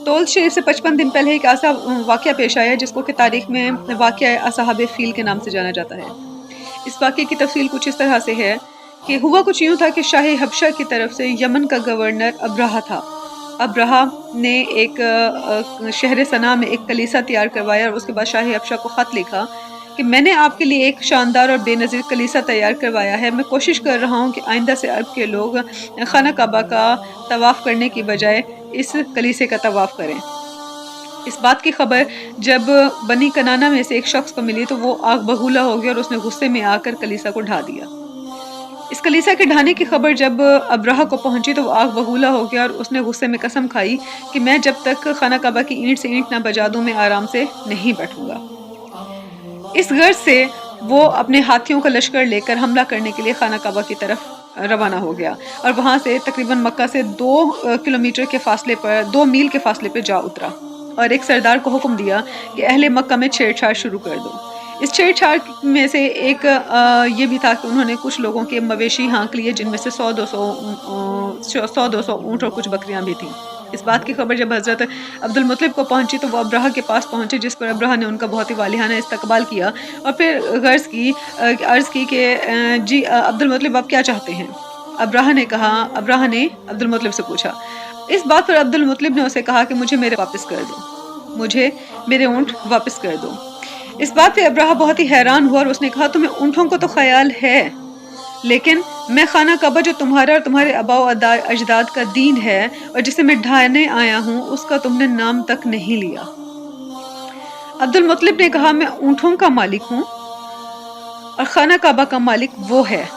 तौल शरीफ से 55 दिन पहले एक ऐसा वाक़या पेश आया जिसको कि तारीख़ में वाक़या असहाब फ़ील के नाम से जाना जाता है। इस वाक़ये की तफ़सील कुछ इस तरह से है कि हुआ कुछ यूँ था कि शाही हबशा की तरफ से यमन का गवर्नर अब्रहा था। अब्रहा ने एक शहर सना में एक कलीसा तैयार करवाया और उसके बाद शाही हबशा को ख़त लिखा कि मैंने आपके लिए एक शानदार और बेनज़ीर कलीसा तैयार करवाया है। मैं कोशिश कर रहा हूँ कि आइंदा से अरब के लोग खाना काबा का तवाफ़ करने की बजाय इस कलीसे का तवाफ़ करें। इस बात की खबर जब बनी कनाना में से एक शख्स को मिली तो वो आग बगूला हो गया और उसने गुस्से में आकर कलीसा को ढा दिया। इस कलीसा के ढाने की खबर जब अब्रहा को पहुंची तो वो आग बगूला हो गया और उसने गुस्से में कसम खाई कि मैं जब तक खाना काबा की ईंट से ईंट ना बजा दूं मैं आराम से नहीं बैठूंगा। इस गर्ज से वो अपने हाथियों का लश्कर लेकर हमला करने के लिए खाना काबा की तरफ रवाना हो गया और वहां से तकरीबन मक्का से 2 मील के फासले पे जा उतरा और एक सरदार को हुक्म दिया कि अहले मक्का में छेड़छाड़ शुरू कर दो। इस छेड़छाड़ में से एक ये भी था कि उन्होंने कुछ लोगों के मवेशी हाँक लिए जिनमें से 100-200 ऊँट और कुछ बकरियां भी थीं। इस बात की खबर जब हज़रत अब्दुल मुत्तलिब को पहुंची तो वो अब्रहा के पास पहुंचे, जिस पर अब्रहा ने उनका बहुत ही वालिहाना इस्तकबाल किया और फिर अर्ज़ की कि जी अब्दुल मुत्तलिब आप क्या चाहते हैं। अब्रहा ने अब्दुल मुत्तलिब से पूछा। इस बात पर अब्दुल मुत्तलिब ने उसे कहा कि मुझे मेरे ऊँट वापस कर दो। इस बात पे अब्रहा बहुत ही हैरान हुआ और उसने कहा तुम्हें ऊँटों को तो ख्याल है, लेकिन मैं खाना काबा जो तुम्हारा और तुम्हारे आबा अजदाद का दीन है और जिसे मैं ढाने आया हूँ उसका तुमने नाम तक नहीं लिया। अब्दुल मुत्तलिब ने कहा मैं ऊँटों का मालिक हूँ और खाना काबा का मालिक वो है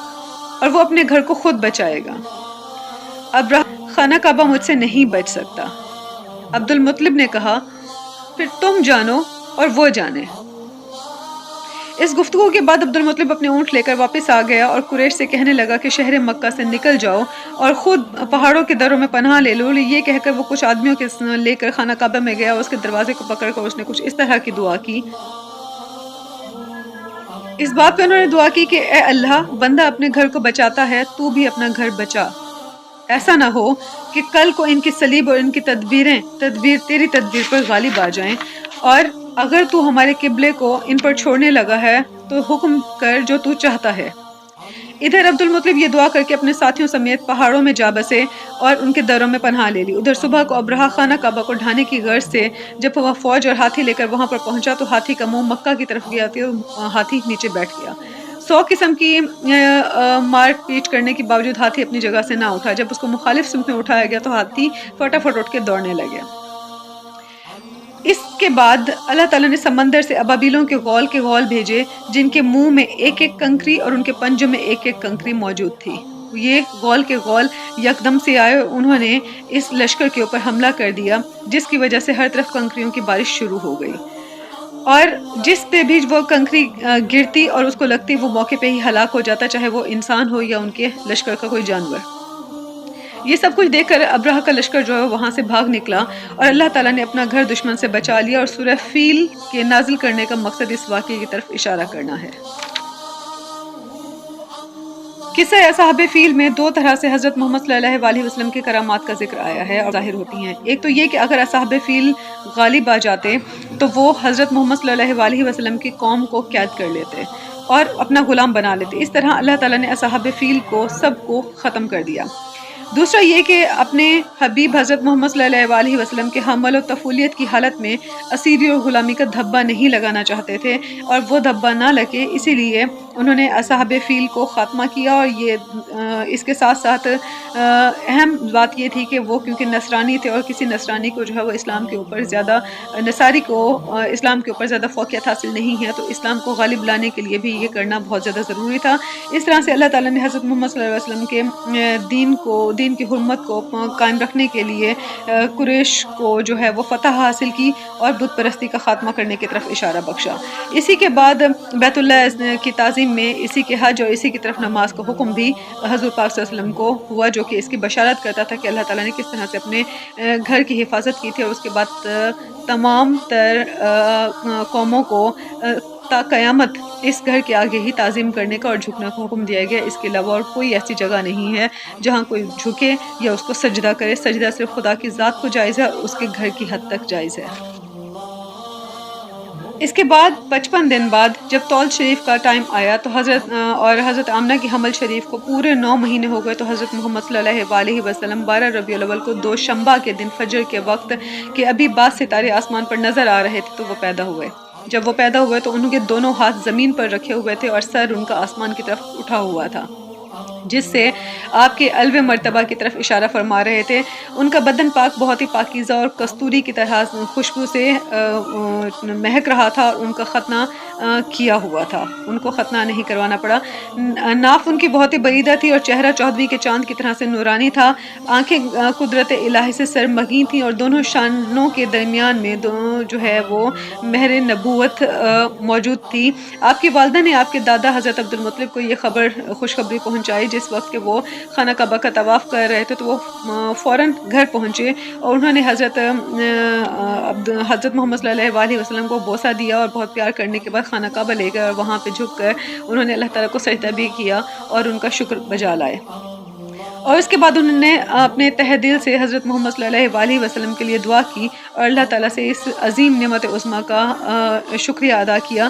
और वो अपने घर को खुद बचाएगा। अब्रहा खाना काबा मुझसे नहीं बच सकता। अब्दुल मुत्तलिब ने कहा फिर तुम जानो और वो जाने। इस गुफ्तगू के बाद अब्दुल मुत्तलिब अपने ऊँट लेकर वापस आ गया और कुरैश से कहने लगा कि शहर मक्का से निकल जाओ और खुद पहाड़ों के दरों में पनाह ले लो। ये कहकर वो कुछ आदमियों के लेकर खाना काबा में गया। उसके दरवाजे को पकड़कर उसने कुछ इस तरह की दुआ की। इस बात पे उन्होंने दुआ की कि ए अल्लाह, बंदा अपने घर को बचाता है, तू भी अपना घर बचा। ऐसा ना हो कि कल को इनकी सलीब और इनकी तदबीर तेरी तदबीर पर गालिब आ जाएं और अगर तू हमारे किबले को इन पर छोड़ने लगा है तो हुक्म कर जो तू चाहता है। इधर अब्दुल मुत्तलिब ये दुआ करके अपने साथियों समेत पहाड़ों में जा बसे और उनके दरों में पनाह ले ली। उधर सुबह को अब्रहा खाना काबा को ढाने की गर्ज से जब वह फौज और हाथी लेकर वहां पर पहुंचा तो हाथी का मुंह मक्का की तरफ गया तो हाथी नीचे बैठ गया। 100 किस्म की मार पीट करने के बावजूद हाथी अपनी जगह से ना उठा। जब उसको मुखालिफ सिमत में उठाया गया तो हाथी फटाफट उठ के दौड़ने लगे। इसके बाद अल्लाह ताला ने समंदर से अबाबिलों के गौल भेजे जिनके मुंह में एक एक कंकरी और उनके पंजों में एक एक कंकरी मौजूद थी। ये गौल यकदम से आए और उन्होंने इस लश्कर के ऊपर हमला कर दिया, जिसकी वजह से हर तरफ कंकरियों की बारिश शुरू हो गई और जिस पे भी वो कंकरी गिरती और उसको लगती वो मौके पे ही हलाक हो जाता, चाहे वो इंसान हो या उनके लश्कर का कोई जानवर। ये सब कुछ देखकर अब्रहा का लश्कर जो है वहां से भाग निकला और अल्लाह ताला ने अपना घर दुश्मन से बचा लिया और सूरह फील के नाजिल करने का मकसद इस वाक़ये की तरफ इशारा करना है। किस्सा असहाब फील में 2 तरह से हज़रत मोहम्मद सल्लल्लाहु अलैहि वसल्लम के करामात का जिक्र आया है और ज़ाहिर होती हैं। एक तो ये कि अगर असहाब फील गालिब आ जाते तो वो हज़रत मोहम्मद सल्लल्लाहु अलैहि वसल्लम की कौम को कैद कर लेते और अपना गुलाम बना लेते। इस तरह अल्लाह ताला ने असहाब फील को सबको ख़त्म कर दिया। दूसरा ये कि अपने हबीब हज़रत मोहम्मद सल्लल्लाहु अलैहि वसल्लम के हमल और तफूलियत की हालत में असीरी और ग़ुलामी का धब्बा नहीं लगाना चाहते थे और वो धब्बा ना लगे, इसीलिए उन्होंने असहाब फ़ील को ख़ात्मा किया। और ये इसके साथ साथ अहम बात ये थी कि वो क्योंकि नसरानी थे और किसी नसरानी को जो है वो इस्लाम के ऊपर ज़्यादा नसारी को इस्लाम के ऊपर ज़्यादा फ़ौक़ियत हासिल नहीं है, तो इस्लाम को गालिब लाने के लिए भी ये करना बहुत ज़्यादा ज़रूरी था। इस तरह से अल्लाह ताला ने हज़रत मोहम्मद सल्लल्लाहु अलैहि वसल्लम के दीन की हुर्मत को कायम रखने के लिए कुरैश को जो है वो फतह हासिल की और बुत परस्ती का खात्मा करने की तरफ इशारा बख्शा। इसी के बाद बैतुल्लाह की ताज़ीम में इसी के हज और इसी की तरफ नमाज का हुक्म भी हज़रत पाक सल्लल्लाहु अलैहि वसल्लम को हुआ, जो कि इसकी बशारत करता था कि अल्लाह ताला ने किस तरह से अपने घर की हिफाजत की थी और उसके बाद तमाम तर कौमों को تا قیامت اس گھر کے آگے ہی تعظیم کرنے کا اور جھکنے کا حکم دیا گیا، اس کے علاوہ اور کوئی ایسی جگہ نہیں ہے جہاں کوئی جھکے یا اس کو سجدہ کرے۔ سجدہ صرف خدا کی ذات کو جائز ہے اور اس کے گھر کی حد تک جائز ہے۔ اس کے بعد 55 دن بعد جب طول شریف کا ٹائم آیا تو حضرت آمنہ کی حمل شریف کو پورے 9 مہینے ہو گئے، تو حضرت محمد صلی اللہ علیہ وسلم 12 ربیع الاول کو دوشنبہ کے دن فجر کے وقت کہ ابھی بعض ستارے آسمان پر نظر آ رہے تھے تو وہ پیدا ہوئے۔ جب وہ پیدا ہوئے تو ان کے دونوں ہاتھ زمین پر رکھے ہوئے تھے اور سر ان کا آسمان کی طرف اٹھا ہوا تھا، جس سے آپ کے الو مرتبہ کی طرف اشارہ فرما رہے تھے۔ ان کا بدن پاک بہت ہی پاکیزہ اور کستوری کی طرح خوشبو سے مہک رہا تھا اور ان کا ختنہ کیا ہوا تھا، ان کو ختنہ نہیں کروانا پڑا۔ ناف ان کی بہت ہی بریدہ تھی اور چہرہ 14ویں کے چاند کی طرح سے نورانی تھا۔ آنکھیں قدرت الہی سے سرمگی تھیں اور دونوں شانوں کے درمیان میں جو ہے وہ مہر نبوت موجود تھی۔ آپ کی والدہ نے آپ کے دادا حضرت عبدالمطلب کو یہ خوشخبری پہنچائی۔ جس وقت کہ وہ خانہ کعبہ کا طواف کر رہے تھے تو وہ فوراً گھر پہنچے اور انہوں نے حضرت محمد صلی اللہ علیہ وسلم کو بوسہ دیا اور بہت پیار کرنے کے بعد خانہ کعبہ لے گئے اور وہاں پہ جھک کر انہوں نے اللہ تعالیٰ کو سجدہ بھی کیا اور ان کا شکر بجا لائے، اور اس کے بعد انہوں نے اپنے تہ دل سے حضرت محمد صلی اللہ علیہ وسلم کے لیے دعا کی اور اللہ تعالیٰ سے اس عظیم نعمت عظمیٰ کا شکریہ ادا کیا۔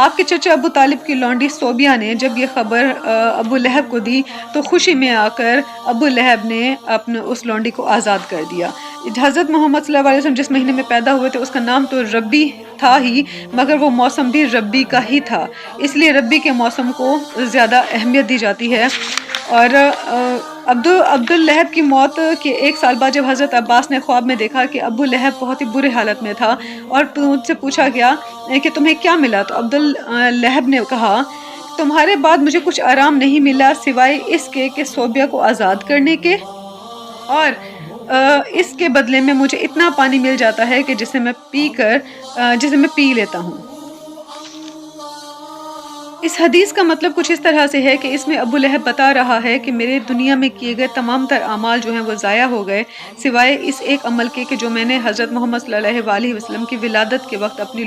آپ کے چچا ابو طالب کی لونڈی صوبیہ نے جب یہ خبر ابو لہب کو دی تو خوشی میں آ کر ابو لہب نے اپنے اس لونڈی کو آزاد کر دیا۔ حضرت محمد صلی اللہ علیہ وسلم جس مہینے میں پیدا ہوئے تھے اس کا نام تو ربی تھا ہی، مگر وہ موسم بھی ربی کا ہی تھا، اس لیے ربی کے موسم کو زیادہ اہمیت دی جاتی ہے۔ اور عبداللہب کی موت کے 1 سال بعد جب حضرت عباس نے خواب میں دیکھا کہ ابو لہب بہت ہی برے حالت میں تھا اور ان سے پوچھا گیا کہ تمہیں کیا ملا، تو عبداللہب نے کہا تمہارے بعد مجھے کچھ آرام نہیں ملا سوائے اس کے کہ صوبیہ کو آزاد کرنے کے، اور اس کے بدلے میں مجھے اتنا پانی مل جاتا ہے کہ جسے میں پی لیتا ہوں۔ اس حدیث کا مطلب کچھ اس طرح سے ہے کہ اس میں ابو لہب بتا رہا ہے کہ میرے دنیا میں کیے گئے تمام تر اعمال جو ہیں وہ ضائع ہو گئے سوائے اس ایک عمل کے کہ جو میں نے حضرت محمد صلی اللہ علیہ وسلم کی ولادت کے وقت اپنی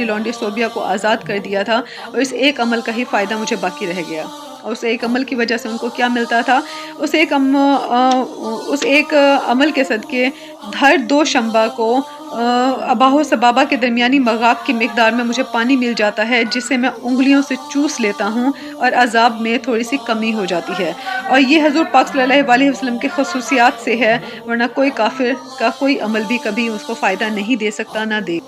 لونڈی صوبیہ کو آزاد کر دیا تھا، اور اس ایک عمل کا ہی فائدہ مجھے باقی رہ گیا۔ اور اس ایک عمل کی وجہ سے ان کو کیا ملتا تھا، اس ایک عمل کے صدقے ہر دوشنبہ کو اباہ و سبابہ کے درمیانی مغاق کی مقدار میں مجھے پانی مل جاتا ہے، جسے میں انگلیوں سے چوس لیتا ہوں اور عذاب میں تھوڑی سی کمی ہو جاتی ہے، اور یہ حضور پاک صلی اللہ علیہ وسلم کے خصوصیات سے ہے، ورنہ کوئی کافر کا کوئی عمل بھی کبھی اس کو فائدہ نہیں دے سکتا نہ دے